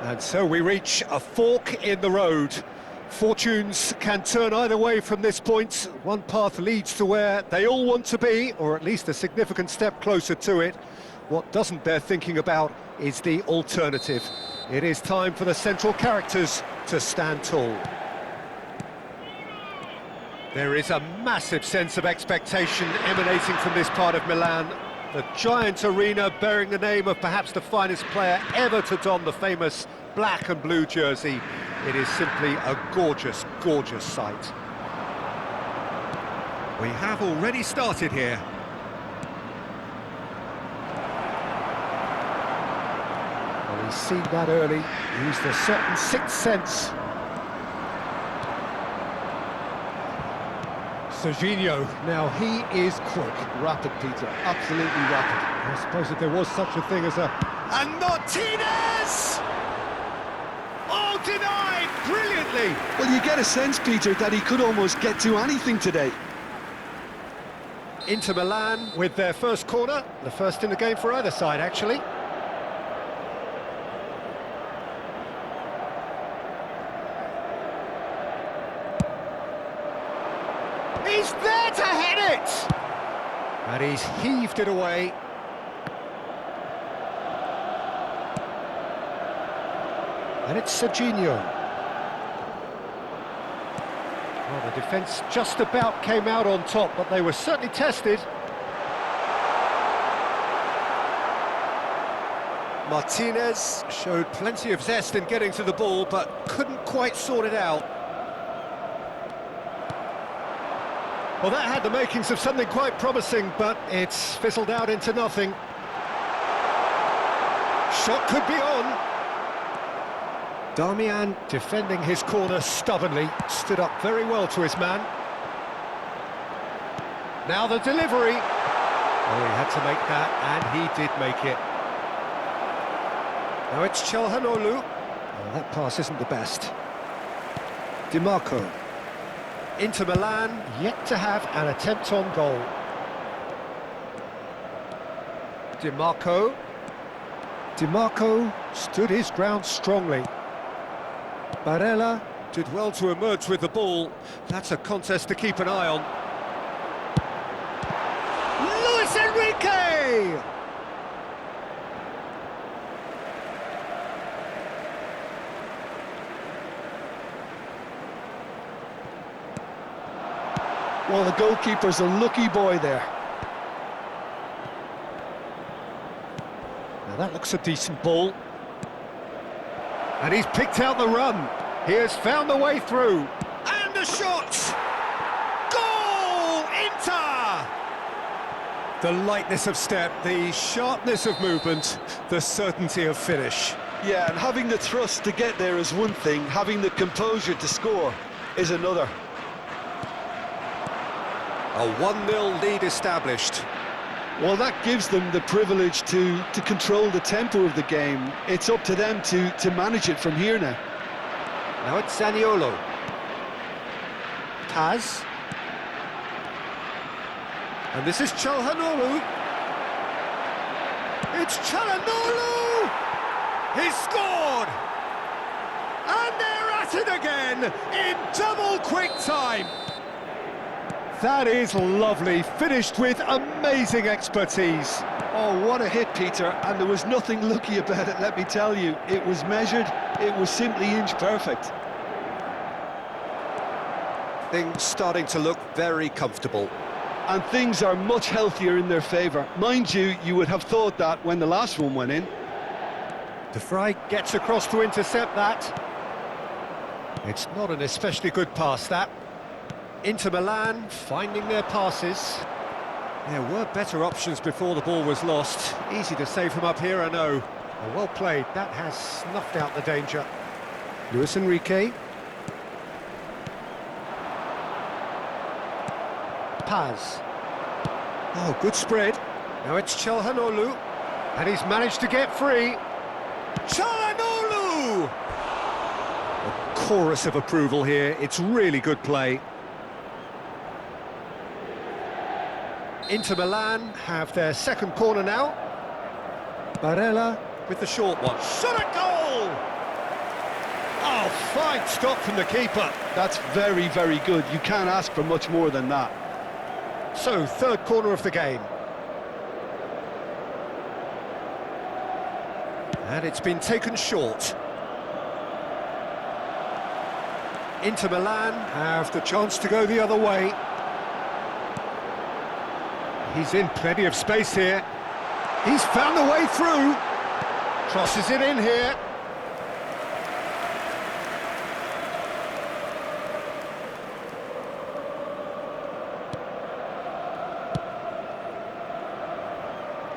And so we reach a fork in the road. Fortunes can turn either way from this point. One path leads to where they all want to be, or at least a significant step closer to it. What doesn't bear thinking about is the alternative. It is time for the central characters to stand tall. There is a massive sense of expectation emanating from this part of Milan. The giant arena bearing the name of perhaps the finest player ever to don the famous black and blue jersey. It is simply a gorgeous, gorgeous sight. We have already started here. Well, he's seen that early, used a certain sixth sense. Serginho, now he is quick. Rapid, Peter, absolutely rapid. I suppose if there was such a thing as a... And Martinez! Oh, denied brilliantly! Well, you get a sense, Peter, that he could almost get to anything today. Inter Milan with their first corner, the first in the game for either side, actually. He's there to head it! And he's heaved it away. And it's Serginho. Well, the defence just about came out on top, but they were certainly tested. Martinez showed plenty of zest in getting to the ball, but couldn't quite sort it out. Well, that had the makings of something quite promising, but it's fizzled out into nothing. Shot could be on. Darmian, defending his corner stubbornly, stood up very well to his man. Now the delivery. Oh, he had to make that, and he did make it. Now it's Çalhanoğlu. Oh, that pass isn't the best. DiMarco. Inter Milan yet to have an attempt on goal. DiMarco. DiMarco stood his ground strongly. Barella did well to emerge with the ball. That's a contest to keep an eye on. Luis Enrique! Well, the goalkeeper's a lucky boy there. Now that looks a decent ball. And he's picked out the run. He has found the way through. And the shot! Goal! Inter! The lightness of step, the sharpness of movement, the certainty of finish. Yeah, and having the thrust to get there is one thing, having the composure to score is another. A 1-0 lead established. Well, that gives them the privilege to control the tempo of the game. It's up to them to manage it from here now. Now it's Zaniolo. Paz. And this is Çalhanoğlu. It's Çalhanoğlu! He scored! And they're at it again in double quick time. That is lovely, finished with amazing expertise. Oh, what a hit, Peter, and there was nothing lucky about it, let me tell you. It was measured, it was simply inch perfect. Things starting to look very comfortable. And things are much healthier in their favour. Mind you, you would have thought that when the last one went in. De Vrij gets across to intercept that. It's not an especially good pass, that. Inter Milan finding their passes. There were better options before the ball was lost. Easy to say from up here, I know. Well played, that has snuffed out the danger. Luis Enrique. Paz. Oh, good spread. Now it's Çalhanoğlu. And he's managed to get free. Çalhanoğlu! A chorus of approval here, it's really good play. Inter Milan have their second corner now. Barella with the short one. Shot at goal! Oh, fine stop from the keeper. That's very, very good. You can't ask for much more than that. So, third corner of the game. And it's been taken short. Inter Milan have the chance to go the other way. He's in plenty of space here. He's found the way through. Crosses it in here.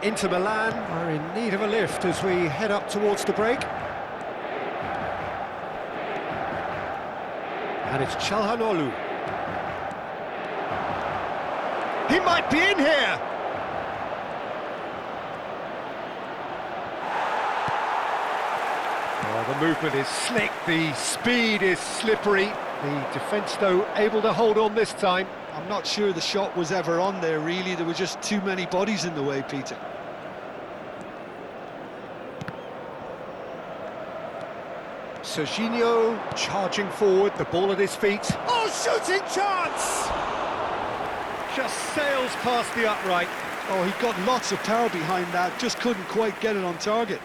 Inter Milan are in need of a lift as we head up towards the break. And it's Çalhanoğlu. He might be in here! Oh, the movement is slick, the speed is slippery. The defence, though, able to hold on this time. I'm not sure the shot was ever on there, really. There were just too many bodies in the way, Peter. Serginho charging forward, the ball at his feet. Oh, shooting chance! Just sails past the upright. Oh, he got lots of power behind that, just couldn't quite get it on target.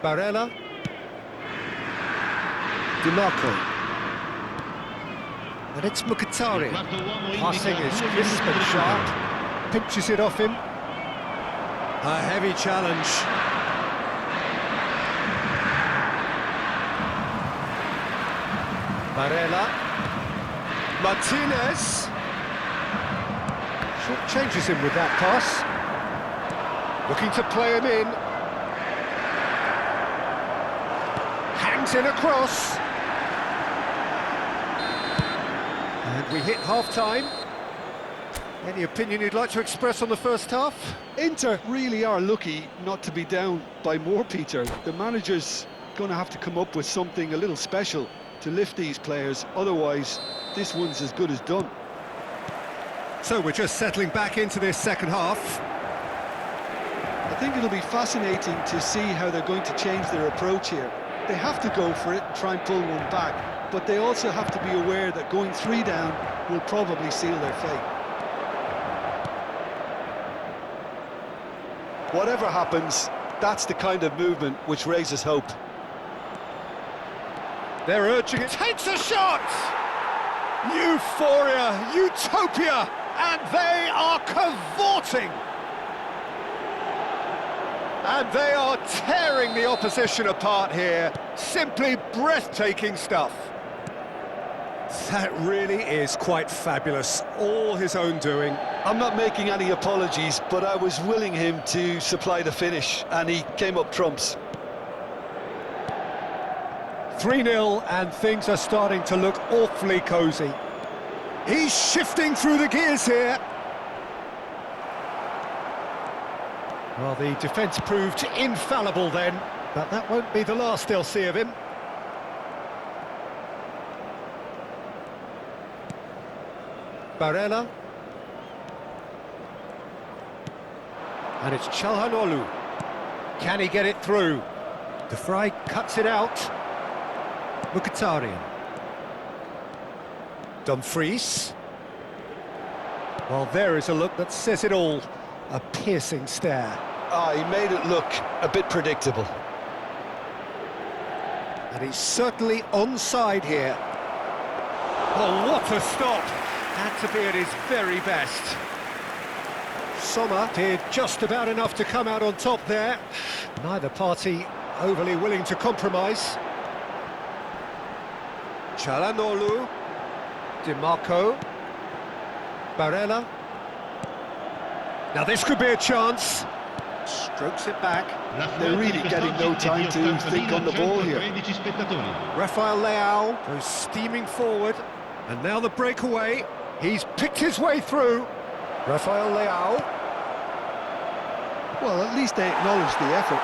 Barella. Di Marco. And it's Mkhitaryan. Passing is crisp and sharp. Pinches it off him. A heavy challenge. Barella. Martinez. Short changes him with that pass. Looking to play him in. Hangs in across. And we hit half-time. Any opinion you'd like to express on the first half? Inter really are lucky not to be down by more, Peter. The manager's going to have to come up with something a little special to lift these players, otherwise this one's as good as done. So we're just settling back into this second half. I think it'll be fascinating to see how they're going to change their approach here. They have to go for it and try and pull one back, but they also have to be aware that going 3 down will probably seal their fate. Whatever happens, that's the kind of movement which raises hope. They're urging it. Takes a shot! Euphoria, utopia, and they are cavorting. And they are tearing the opposition apart here. Simply breathtaking stuff. That really is quite fabulous. All his own doing. I'm not making any apologies, but I was willing him to supply the finish, and he came up trumps. 3-0, and things are starting to look awfully cosy. He's shifting through the gears here. Well, the defence proved infallible then, but that won't be the last they'll see of him. Barella. And it's Çalhanoğlu. Can he get it through? De Vrij cuts it out. Mkhitaryan. Dumfries. Well, there is a look that says it all. A piercing stare. He made it look a bit predictable. And he's certainly onside here. Oh, what a stop! Had to be at his very best. Sommer did just about enough to come out on top there. Neither party overly willing to compromise. Çalhanoğlu. Di Marco. Barella. Now this could be a chance. Strokes it back. They're really getting no time to think on the ball here. Rafael Leao goes steaming forward. And now the breakaway. He's picked his way through. Rafael Leao. Well, at least they acknowledge the effort.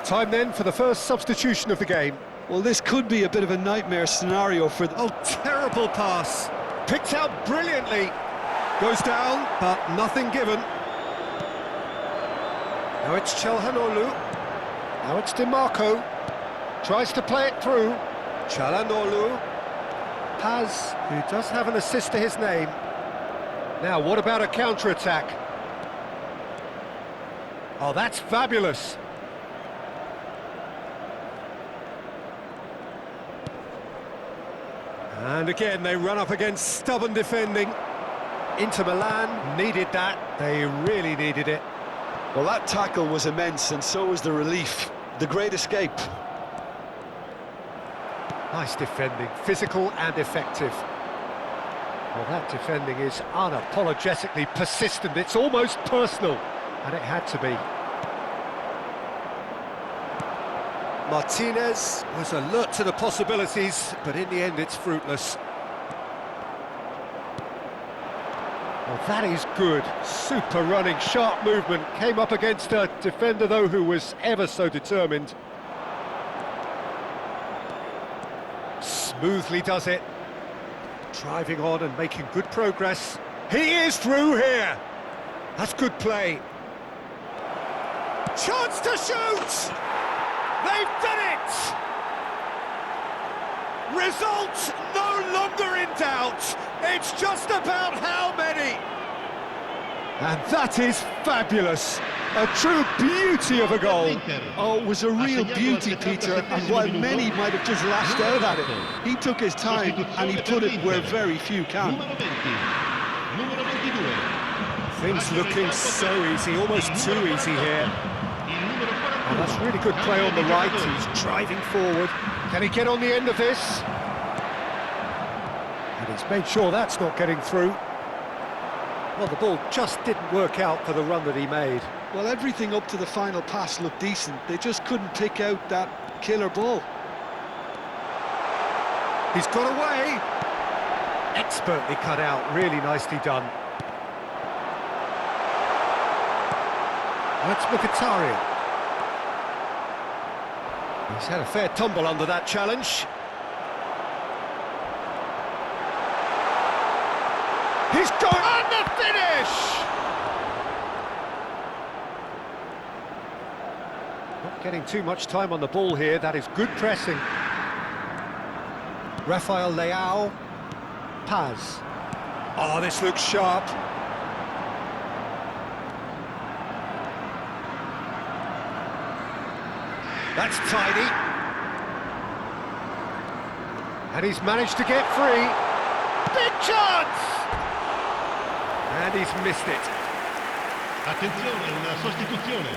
Time then for the first substitution of the game. Well, this could be a bit of a nightmare scenario for them. Oh, terrible pass. Picked out brilliantly. Goes down, but nothing given. Now it's Çalhanoğlu. Now it's DiMarco. Tries to play it through. Çalhanoğlu. Paz, who does have an assist to his name. Now, what about a counter-attack? Oh, that's fabulous. And again, they run up against stubborn defending. Inter Milan needed that. They really needed it. Well, that tackle was immense, and so was the relief. The great escape. Nice defending, physical and effective. Well, that defending is unapologetically persistent. It's almost personal, and it had to be. Martinez was alert to the possibilities, but in the end it's fruitless. Well, that is good. Super running, sharp movement. Came up against a defender, though, who was ever so determined. Smoothly does it. Driving on and making good progress. He is through here. That's good play. Chance to shoot! They've done it! Result no longer in doubt. It's just about how many. And that is fabulous. A true beauty of a goal. Oh, it was a real beauty, Peter, and while many might have just lashed out at it, he took his time and he put it where very few can. Things looking so easy, almost too easy here. Oh, that's really good play on the right. He's driving forward. Can he get on the end of this? And he's made sure that's not getting through. Well, the ball just didn't work out for the run that he made. Well, everything up to the final pass looked decent. They just couldn't pick out that killer ball. He's got away. Expertly cut out, really nicely done. That's Mkhitaryan. He's had a fair tumble under that challenge. He's gone on the finish! Not getting too much time on the ball here. That is good pressing. Rafael Leao. Paz. Oh, this looks sharp. That's tidy. And he's managed to get free. Big chance! And he's missed it. Attenzione, una sostituzione.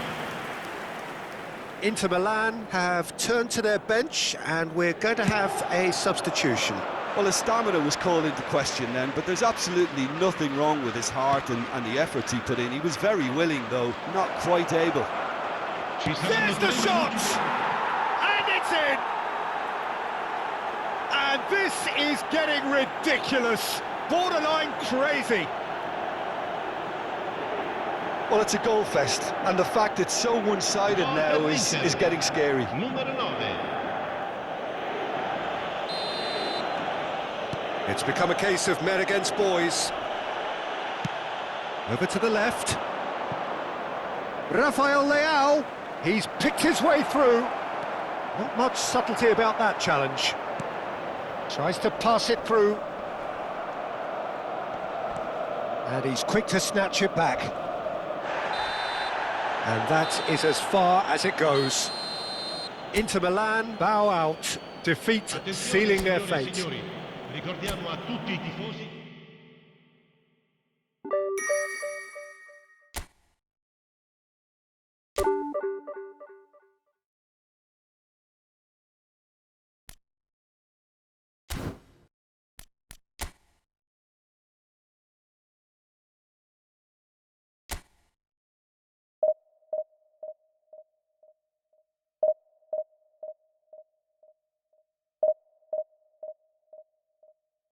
Inter Milan have turned to their bench, and we're going to have a substitution. Well, his stamina was called into question then, but there's absolutely nothing wrong with his heart and the efforts he put in. He was very willing, though, not quite able. There's the shot! And it's in! And this is getting ridiculous. Borderline crazy. Well, it's a goal fest, and the fact it's so one-sided now is getting scary. Numero 9. It's become a case of men against boys. Over to the left. Rafael Leao. He's picked his way through. Not much subtlety about that challenge. Tries to pass it through. And he's quick to snatch it back. And that is as far as it goes. Inter Milan bow out. Defeat sealing their fate. Ricordiamo a tutti i tifosi